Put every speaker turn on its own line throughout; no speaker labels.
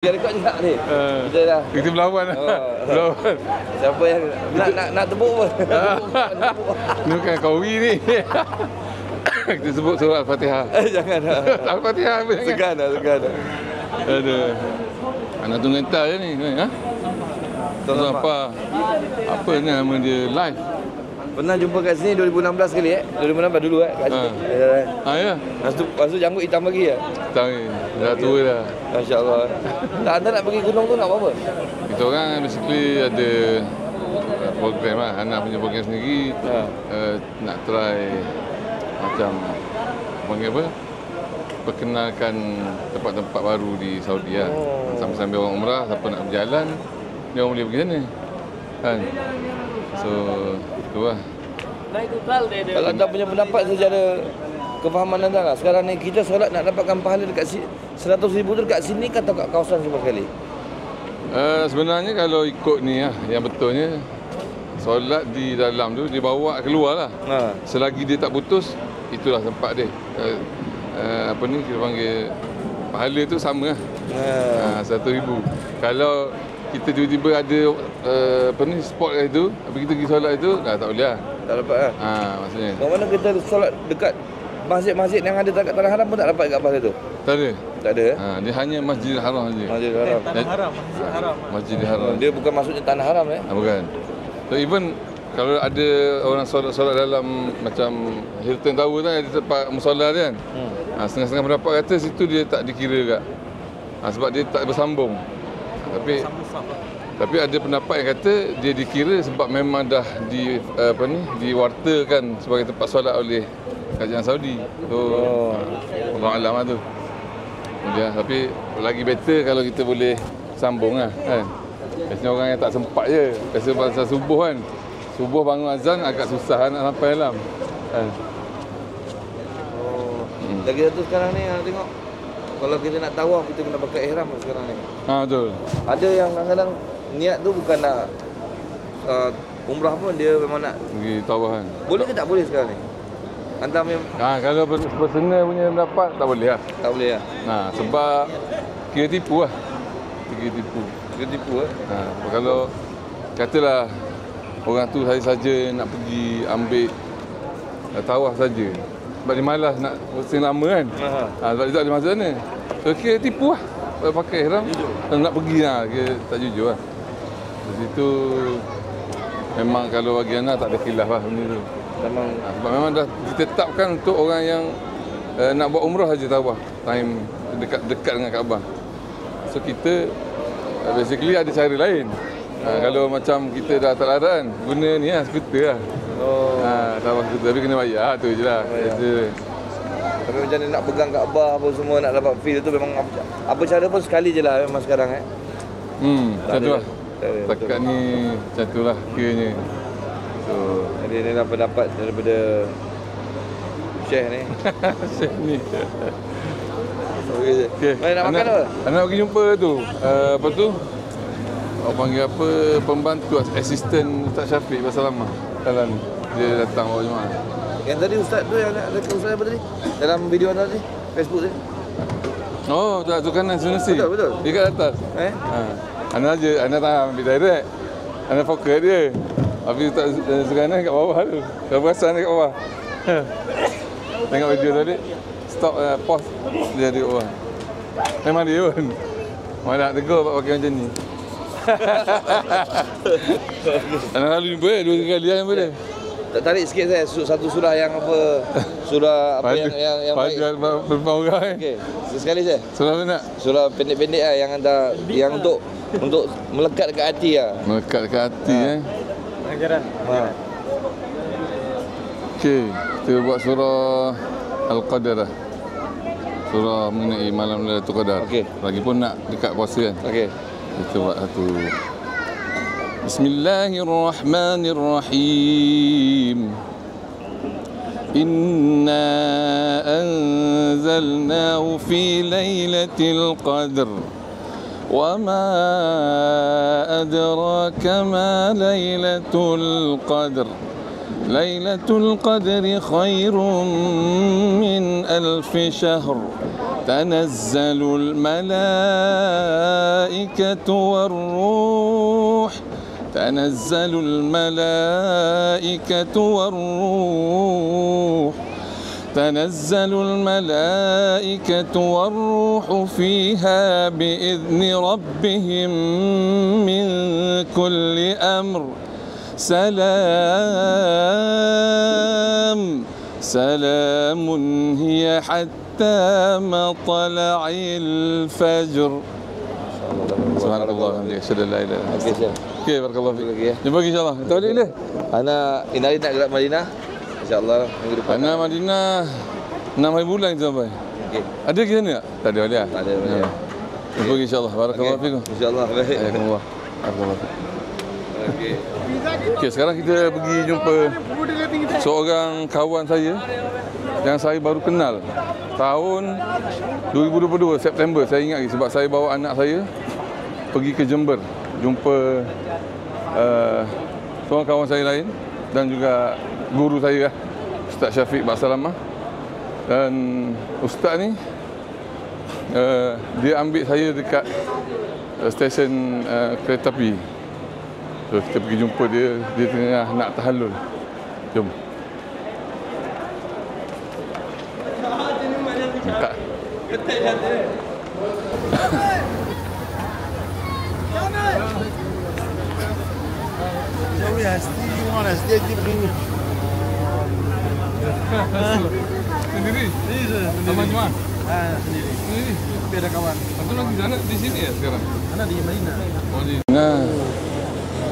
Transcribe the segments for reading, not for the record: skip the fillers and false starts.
Dia rekod juga ni. Kita dah.
Kita berlawan lah. Berlawan.
Siapa yang nak tebuk pun.
Ni bukan kawi ni. Kita sebut surah Al-Fatihah.
Jangan.
Al-Fatihah apa jangan.
Segan.
Ada. Anak tunggu entar je ni. Ha? Tengok apa nama dia live.
Pernah jumpa kat sini 2016 kali 2016 dulu kat sini.
Ya.
Lepas tu janggut hitam lagi
Tak ni. Dah tua dah.
Masya-Allah. Tak anda nak pergi gunung tu nak buat apa?
Kita orang basically ada program lah. Anak punya program sendiri. Nak try macam panggil apa? Perkenalkan tempat-tempat baru di Saudi lah. Sambil-sambil orang umrah, siapa nak berjalan, dia orang boleh pergi sana. Kan? So, tu lah.
Kalau anda punya pendapat secara kefahaman anda lah, sekarang ni kita solat nak dapatkan pahala dekat 100,000 tu dekat sini atau kat kawasan semua sekali?
Sebenarnya kalau ikut ni lah, yang betulnya solat di dalam tu dibawa keluar lah. Selagi dia tak putus, itulah tempat dia. Apa ni kita panggil pahala tu sama lah. 100,000. Kalau kita tiba-tiba ada apa ni spot kat situ, tapi kita pergi solat itu, tak boleh lah.
Tak dapat lah.
Maksudnya.
Kalau mana kita solat dekat masjid-masjid yang ada dekat Tanah Haram pun tak dapat dekat pahala tu?
Tak ada.
Tak ada.
Dia hanya Masjidil Haram saja.
Masjidil Haram.
Masjidil Haram.
Masjidil Haram.
Dia bukan maksudnya Tanah Haram
Bukan. So even kalau ada orang solat dalam macam Hilton Tower tu ada tempat musola dia kan. Setengah-setengah pendapat kata situ dia tak dikira kat. Sebab dia tak bersambung. Tapi ada pendapat yang kata dia dikira sebab memang dah diwartakan sebagai tempat solat oleh kerajaan Saudi. So Allah alam lah tu. Tapi lagi better kalau kita boleh sambung lah kan. Biasanya orang yang tak sempat je. Biasa pasal subuh kan. Subuh bangun azan agak susah nak sampai dalam kan.
Lagi satu sekarang ni nak tengok, kalau kita nak tawaf kita kena pakai ihram sekarang ni.
Betul. Ada
yang kadang-kadang niat tu bukan nak umrah pun, dia memang nak
pergi tawaf kan.
Boleh ke tak boleh sekarang ni? Anda
kalau personal punya pendapat tak boleh lah.
Tak boleh lah.
Sebab kira tipu lah.
Kira tipu
kalau katalah orang tu saja nak pergi ambil tawaf saja. Sebab dia malas nak pusing lama kan. Sebab dia tak ada masa sana. So kira tipu lah. Pakai ihram nak pergi lah. Kira tak jujur lah. Di situ memang kalau bagi anak tak ada khilaf lah benda tu. Sebab memang dah ditetapkan untuk orang yang nak buat umrah saja tawaf. Time dekat dengan Kaabah. So kita basically ada cara lain. Kalau macam kita dah tak larat kan, guna ni lah, skuter lah. Tawaf skuter, tapi kena bayar tu je lah.
Tapi macam ni nak pegang Kaabah apa semua, nak dapat feel tu memang apa cara pun sekali je lah memang sekarang
macam tu lah. Takat ni macam tu lah kiranya. So,
jadi ni dah pendapat daripada Syekh ni.
Syekh ni.
Okay. Mari nak makan apa?
Anak pergi jumpa tu. Apa tu? Orang panggil apa? Pembantu asisten Ustaz Syafiq pasal lama. Dalam dia datang bawa jemaah.
Yang tadi Ustaz tu yang nak dekat Ustaz apa tadi? Dalam video anda tadi? Facebook tadi?
Tu kanan senasi.
Betul.
Dia kat atas. Ana tak ambil direct. Ana fokus dia. Habis Ustaz sekanan kat bawah tu. Dah perasan dia kat bawah. Tengok video tadi. Stop pause dia di bawah. Memang dia pun. Mana nak tegur pakai macam ni. Anak lalu jumpa 2 kali jumpa dia.
Tak tarik sikit saya satu surah yang apa? Surah apa yang baik.
Berapa orang
Okey. Sekali saya.
Surah mana?
Surah pendek-pendek yang anda yang untuk melekat dekat hati
Melekat dekat hati
Ajaran.
Okey, kita buat surah Al-Qadar lah. Surah mengenai malam Lailatul Qadar.
Okey.
Lagipun nak dekat puasa kan.
Okey.
Kita buat satu. Bismillahirrahmanirrahim. Inna anzalnahu fi lailatul qadr. Wa ma adraka ma lailatul qadr. ليلة القدر خير من ألف شهر تنزل الملائكة والروح تنزل الملائكة والروح تنزل الملائكة والروح فيها بإذن ربهم من كل أمر سلام هي حتى مطلع الفجر. Subhanallah, asyhadu an la ilaha illallah. Okey, barakallahu fiik. Jumpa lagi insya-Allah. Kita balik boleh?
Ana Inari nak gerak Madinah. InsyaAllah minggu depan.
Ana Madinah 6 hari bulan kita sampai.
Okey.
Ada ke sana tak? Tak ada dia.
Tak ada dia.
Jumpa lagi insya-Allah. Barakallahu fiik.
InsyaAllah. Baik.
Alhamdulillah. Barakallahu fiik.
Okey.
Okey, sekarang kita pergi jumpa seorang kawan saya yang saya baru kenal tahun 2022 September. Saya ingat lagi sebab saya bawa anak saya pergi ke Jember jumpa seorang kawan saya lain dan juga guru saya Ustaz Syafiq Baksalamah. Dan ustaz ni dia ambil saya dekat stesen kereta api. So, kita pergi jumpa dia, dia tengah nak tahallul. Jom. Tak. Sendiri? Sama cuma?
Sendiri. Tapi ada kawan.
Atau lagi sana di sini ya sekarang?
Mana di Madinah?
Oh di. Nah.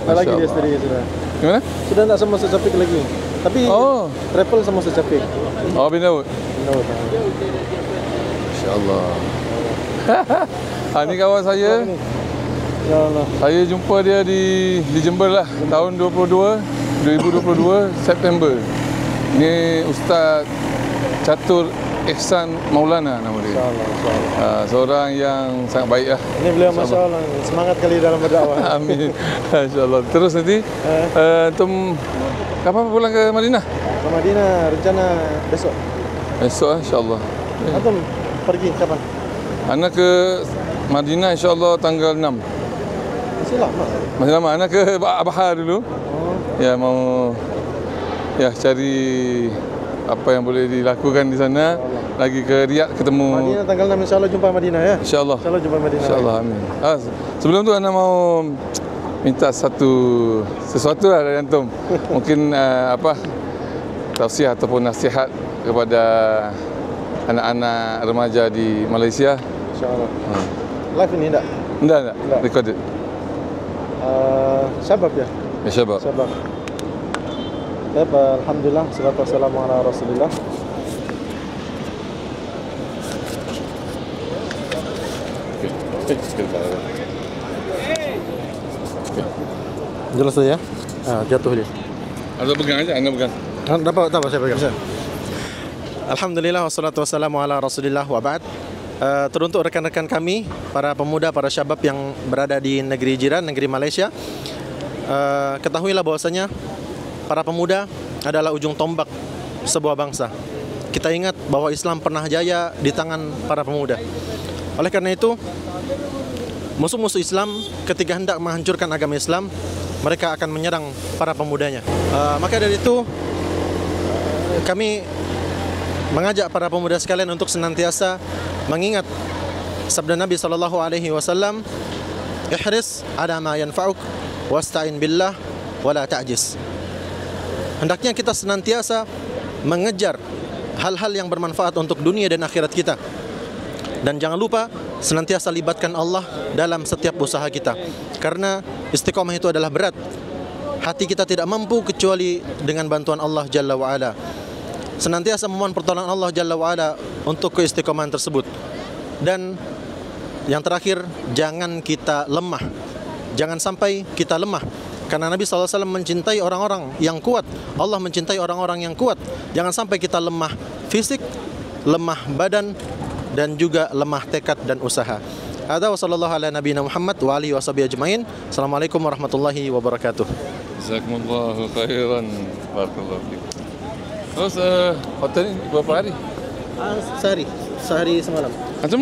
Tak lagi dia sendiri sudah.
Gimana?
Sudah tak sama Secapik lagi. Tapi travel sama Secapik.
Oh bin Daud.
Daud.
Insya-Allah. Ini kawan saya.
Ya Allah.
Saya jumpa dia di Jember lah tahun 2022 September. Ini Ustaz Catur Ihsan Maulana nama dia.
InsyaAllah.
Seorang yang sangat baik lah.
Ini beliau masya-Allah semangat kali dalam berdakwah.
Amin. Insya-Allah. Terus nanti antum kapan pulang ke Madinah?
Ke Madinah rencana besok.
Besok insya-Allah.
Antum pergi kapan?
Anak ke Madinah insya-Allah tanggal 6.
Masih lama.
Masih lama. Anak ke Abha dulu. Ya mau cari apa yang boleh dilakukan di sana. Lagi ke Riyadh ketemu
Madinah tanggal 6 insya-Allah jumpa Madinah ya.
Insya-Allah.
Insya-Allah jumpa Madinah.
Insya-Allah amin. Sebelum tu ana mau minta sesuatu lah dari antum. Mungkin tausiah ataupun nasihat kepada anak-anak remaja di Malaysia.
Insya-Allah. Live ini enggak?
Enggak. Recorded.
Syabab ya?
Ya syabab.
Syabab. Baik, alhamdulillah, salatu wassalamu ala Rasulillah. Jelas tu ya? Jatuh dia.
Ada pegang aja, anda pegang.
Dapat saya pegang. Alhamdulillah wassalatu wassalamu ala Rasulillah wa ba'd. Teruntuk rekan-rekan kami, para pemuda, para syabab yang berada di negeri jiran, negeri Malaysia, ketahuilah bahwasanya para pemuda adalah ujung tombak sebuah bangsa. Kita ingat bahwa Islam pernah jaya di tangan para pemuda. Oleh karena itu, musuh-musuh Islam ketika hendak menghancurkan agama Islam, mereka akan menyerang para pemudanya. Maka dari itu, kami mengajak para pemuda sekalian untuk senantiasa mengingat sabda Nabi SAW, ihris ala ma yanfa'uk wasta'in billah wala ta'jiz. Hendaknya kita senantiasa mengejar hal-hal yang bermanfaat untuk dunia dan akhirat kita. Dan jangan lupa senantiasa libatkan Allah dalam setiap usaha kita. Karena istiqomah itu adalah berat. Hati kita tidak mampu kecuali dengan bantuan Allah Jalla wa'ala. Senantiasa memohon pertolongan Allah Jalla wa'ala untuk keistiqomahan tersebut. Dan yang terakhir, jangan kita lemah. Jangan sampai kita lemah. Karena Nabi SAW mencintai orang-orang yang kuat. Allah mencintai orang-orang yang kuat. Jangan sampai kita lemah fisik, lemah badan, dan juga lemah tekad dan usaha. Hadza wa sallallahu ala nabiyina Muhammad wa alihi washabihi ajmain. Assalamualaikum warahmatullahi wabarakatuh.
Jazakumullahu khairan. Barakallahu fiik. Terus hotel ni berapa hari?
Sehari semalam.
Macam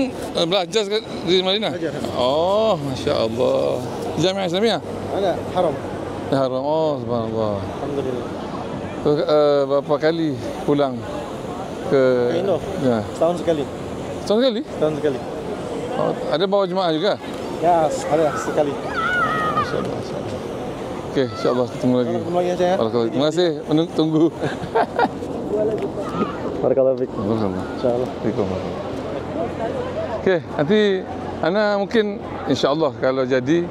belajar di Madinah?
Belajar.
Oh, Masya Allah. Jamiah Islamiyah?
Ada haram.
Haram. Oh, subhanallah.
Alhamdulillah.
Berapa kali pulang ke
Indo?
Ya.
Setahun sekali.
Setahun sekali?
Setahun sekali.
Oh, ada bawa jemaah juga?
Ya, ada sekali.
Masya-Allah. Okey, insya-Allah ketemu lagi.
Ketemu lagi ya.
Barakallahu. Terima kasih tunggu.
Barakallahu fiik.
Barakallah.
Insyaallah.
Waalaikumsalam. Okey, nanti ana mungkin insya-Allah kalau jadi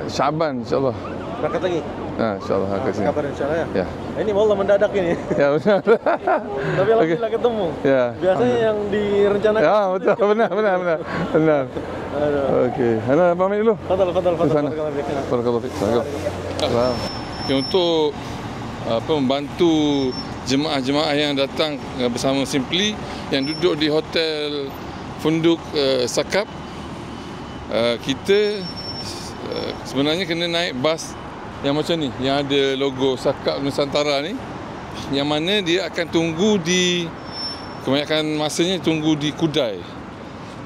Syaban insya-Allah.
Berangkat lagi.
Insya-Allah akan sini.
Kabar insyaallah ya.
Ya.
Ini wallah mendadak ini.
Ya benar.
Tapi alhamdulillah ketemu.
Ya.
Biasanya yang direncanakan.
Ya, betul. Benar. Okey. Ana pamit dulu.
Fadal.
Sana. Barakallahu fiik. Wow. Okay, untuk membantu jemaah-jemaah yang datang bersama Simply yang duduk di hotel Funduk Sakap, kita sebenarnya kena naik bas yang macam ni, yang ada logo Sakap Nusantara ni, yang mana dia akan tunggu di, kebanyakan masanya tunggu di Kudai.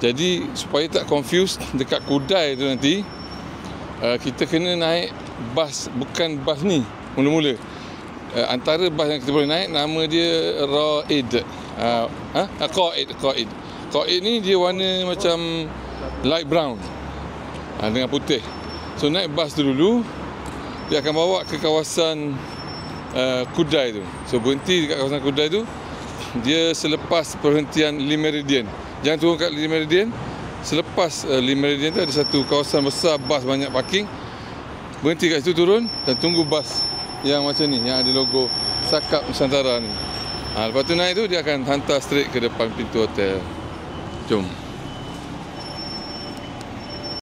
Jadi supaya tak confuse dekat Kudai tu nanti, kita kena naik bas, bukan bas ni mula-mula. Antara bas yang kita boleh naik, nama dia Qaid. Qaid ni dia warna macam light brown dengan putih. So naik bas tu dulu, dia akan bawa ke kawasan Kudai tu. So berhenti dekat kawasan Kudai tu, dia selepas perhentian Limeridian. Jangan turun kat Limeridian. Selepas Limeridian tu ada satu kawasan besar, bas banyak parking. Berhenti kat situ, turun dan tunggu bas yang macam ni, yang ada logo Sakap Nusantara ni. Lepas tu naik tu dia akan hantar straight ke depan pintu hotel. Jom.